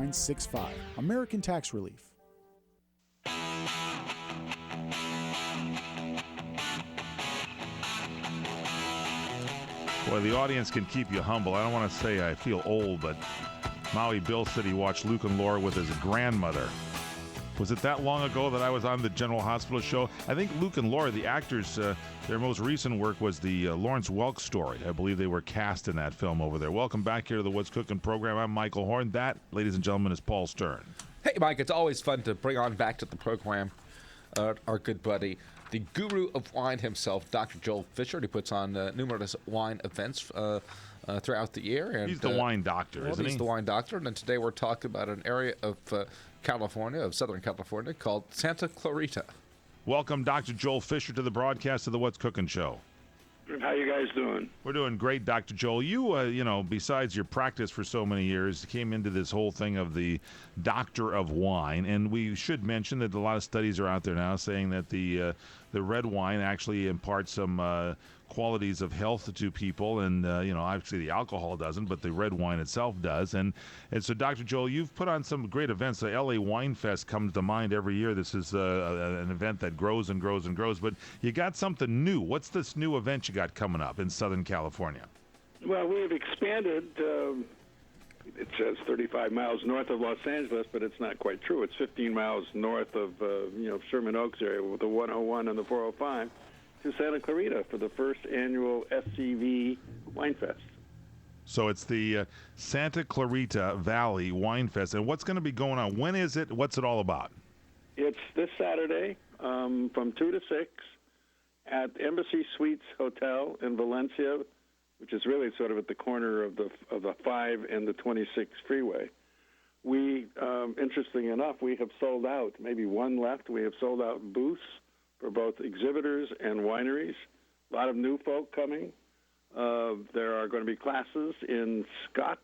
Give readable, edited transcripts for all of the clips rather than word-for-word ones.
965. American Tax Relief. Boy, the audience can keep you humble. I don't want to say I feel old, but Maui Bill said he watched Luke and Laura with his grandmother. Was it that long ago that I was on the General Hospital show? I think Luke and Laura, the actors, their most recent work was the Lawrence Welk story. I believe they were cast in that film over there. Welcome back here to the What's Cooking program. I'm Michael Horn. That, ladies and gentlemen, is Paul Stern. Hey, Mike, it's always fun to bring on back to the program our good buddy, the guru of wine himself, Dr. Joel Fisher. He puts on numerous wine events throughout the year. And, he's the wine doctor, isn't he? He's the wine doctor. And then today we're talking about an area of California, of Southern California, called Santa Clarita. Welcome, Dr. Joel Fisher, to the broadcast of the What's Cooking show. How you guys doing? We're doing great, Dr. Joel. You, besides your practice for so many years, came into this whole thing of the doctor of wine, and we should mention that a lot of studies are out there now saying that the red wine actually imparts some qualities of health to people, and obviously the alcohol doesn't, but the red wine itself does. And so, Dr. Joel, you've put on some great events. The LA Wine Fest comes to mind every year. This is an event that grows and grows and grows, but you got something new. What's this new event you got coming up in Southern California? Well, we've expanded. It says 35 miles north of Los Angeles, but it's not quite true. It's 15 miles north of Sherman Oaks area with the 101 and the 405 to Santa Clarita for the first annual SCV Wine Fest. So it's the Santa Clarita Valley Wine Fest. And what's going to be going on? When is it? What's it all about? It's this Saturday from 2 to 6 at Embassy Suites Hotel in Valencia, which is really sort of at the corner of the 5 and the 26 freeway. We, interestingly enough, we have sold out, maybe one left. We have sold out booths for both exhibitors and wineries. A lot of new folk coming. There are going to be classes in Scotch,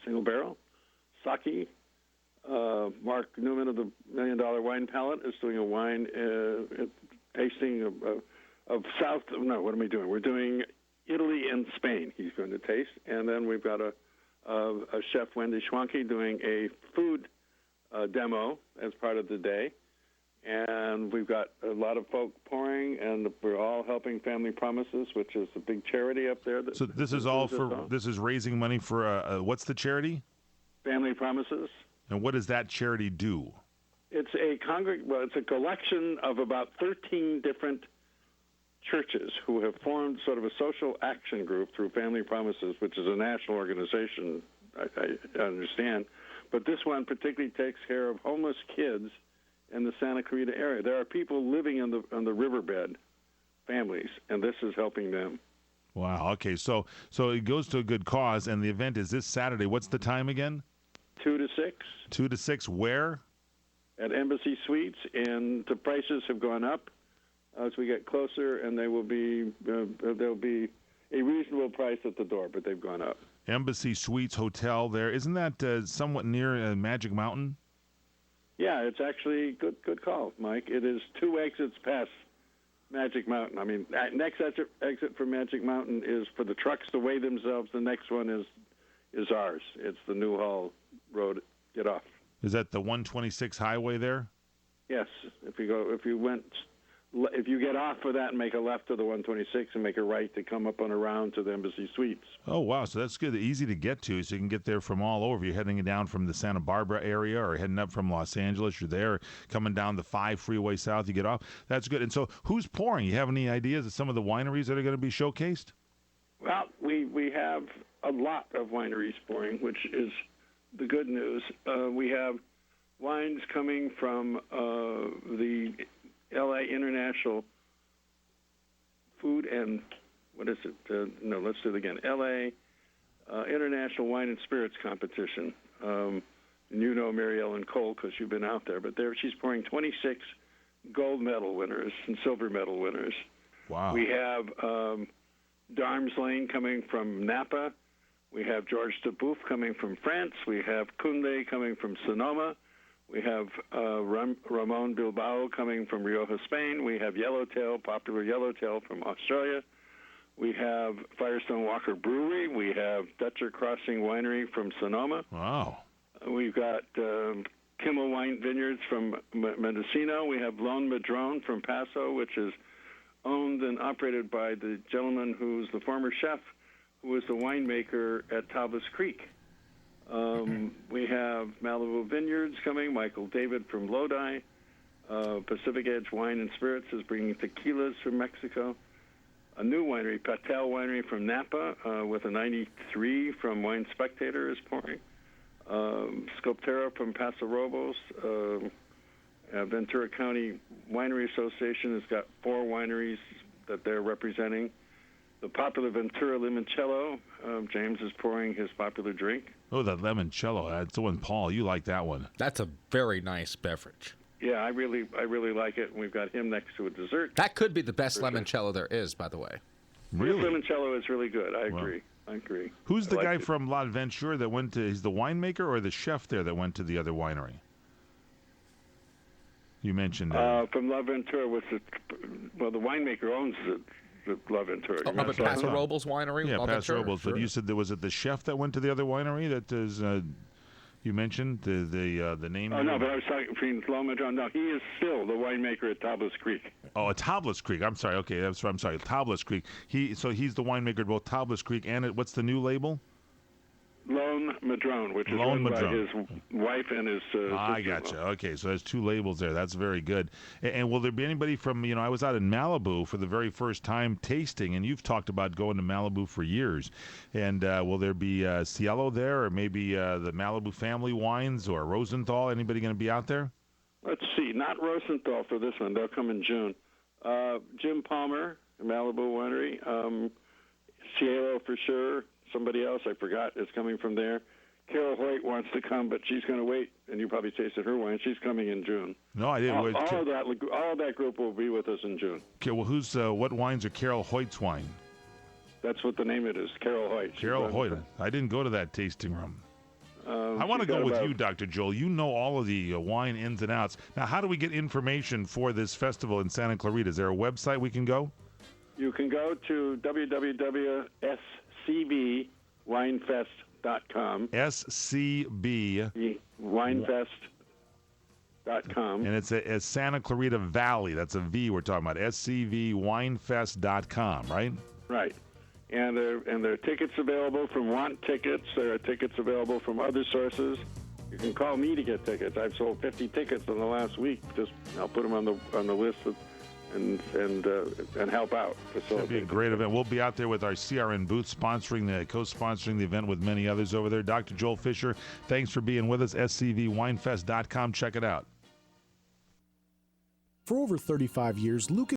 single barrel, sake. Mark Newman of the $1 Million Wine Palette is doing a wine tasting of South. No, what am I doing? We're doing Italy and Spain. He's going to taste, and then we've got a chef, Wendy Schwanke, doing a food demo as part of the day. And we've got a lot of folk pouring, and we're all helping Family Promises, which is a big charity up there. So this is all for, this is raising money for, what's the charity? Family Promises. And what does that charity do? It's it's a collection of about 13 different churches who have formed sort of a social action group through Family Promises, which is a national organization, I understand. But this one particularly takes care of homeless kids in the Santa Clarita area. There are people living on the riverbed, families, and this is helping them. Wow. Okay. So it goes to a good cause, and the event is this Saturday. What's the time again? 2 to 6. 2 to 6. Where? At Embassy Suites, and the prices have gone up as we get closer, and there'll be a reasonable price at the door, but they've gone up. Embassy Suites Hotel there. Isn't that somewhat near Magic Mountain? Yeah, it's actually good call, Mike. It is 2 exits past Magic Mountain. I mean, next exit for Magic Mountain is for the trucks to weigh themselves. The next one is ours. It's the Newhall Road. Get off. Is that the 126 highway there? Yes. If you get off of that and make a left to the 126 and make a right to come up and around to the Embassy Suites. Oh, wow. So that's good. Easy to get to, so you can get there from all over. You're heading down from the Santa Barbara area or heading up from Los Angeles. You're there, coming down the 5 freeway south. You get off. That's good. And so who's pouring? You have any ideas of some of the wineries that are going to be showcased? Well, we have a lot of wineries pouring, which is the good news. We have wines coming from the L.A. International Food and, let's do it again. L.A. International Wine and Spirits Competition. You know Mary Ellen Cole because you've been out there, but she's pouring 26 gold medal winners and silver medal winners. Wow. We have Darmes Lane coming from Napa. We have Georges Duboeuf coming from France. We have Kunde coming from Sonoma. We have Ramon Bilbao coming from Rioja, Spain. We have Yellowtail, popular Yellowtail from Australia. We have Firestone Walker Brewery. We have Dutcher Crossing Winery from Sonoma. Wow. We've got Kimmel Wine Vineyards from Mendocino. We have Lone Madrone from Paso, which is owned and operated by the gentleman who's the former chef who was the winemaker at Tablas Creek. We have Malibu Vineyards coming, Michael David from Lodi. Pacific Edge Wine and Spirits is bringing tequilas from Mexico. A new winery, Patel Winery from Napa, with a 93 from Wine Spectator is pouring. Sculptera from Paso Robles. Ventura County Winery Association has got 4 wineries that they're representing. The popular Ventura Limoncello, James is pouring his popular drink. Oh, that limoncello. That's the one, Paul. You like that one. That's a very nice beverage. Yeah, I really like it. And we've got him next to a dessert. That could be the best limoncello there is, by the way. Really? This limoncello is really good. I agree. Who's the I guy like it. from La Ventura that went to, he's the winemaker or the chef there that went to the other winery? You mentioned from La Ventura was the winemaker owns the La Ventura. Oh, but Paso Robles Winery? Yeah, La Paso Ventura? Robles. But you said was it the chef that went to the other winery that is, you mentioned the name? Oh, no, but I was talking between Loma John. No, he is still the winemaker at Tablas Creek. Oh, at Tablas Creek. I'm sorry. Okay, I'm sorry. Tablas Creek. He's the winemaker at both Tablas Creek and what's the new label? Lone Madrone, which is Lone run by Madrone. his wife and his I gotcha. Okay, so there's 2 labels there. That's very good. And will there be anybody from, I was out in Malibu for the very first time tasting, and you've talked about going to Malibu for years. And will there be Cielo there, or maybe the Malibu family wines, or Rosenthal? Anybody going to be out there? Let's see, not Rosenthal for this one. They'll come in June. Jim Palmer, Malibu Winery. Cielo for sure. Somebody else I forgot is coming from there. Carol Hoyt wants to come, but she's going to wait, and you probably tasted her wine. She's coming in June. No, I didn't. All of that group will be with us in June. Okay, well, what wines are Carol Hoyt's wine? That's what the name it is, Carol Hoyt. Carol Hoyt. I didn't go to that tasting room. I want to go with you, Dr. Joel. You know all of the wine ins and outs. Now, how do we get information for this festival in Santa Clarita? Is there a website we can go? You can go to www.scbwinefest.com. SCB. Winefest.com. And it's a Santa Clarita Valley. That's a V we're talking about. SCVWinefest.com, right? Right. And there are tickets available from Want Tickets. There are tickets available from other sources. You can call me to get tickets. I've sold 50 tickets in the last week. Just I'll put them on the list and help out. It'll be a great event. We'll be out there with our CRN booth co-sponsoring the event with many others over there. Dr. Joel Fisher, thanks for being with us. SCVWinefest.com. Check it out. For over 35 years, Lucas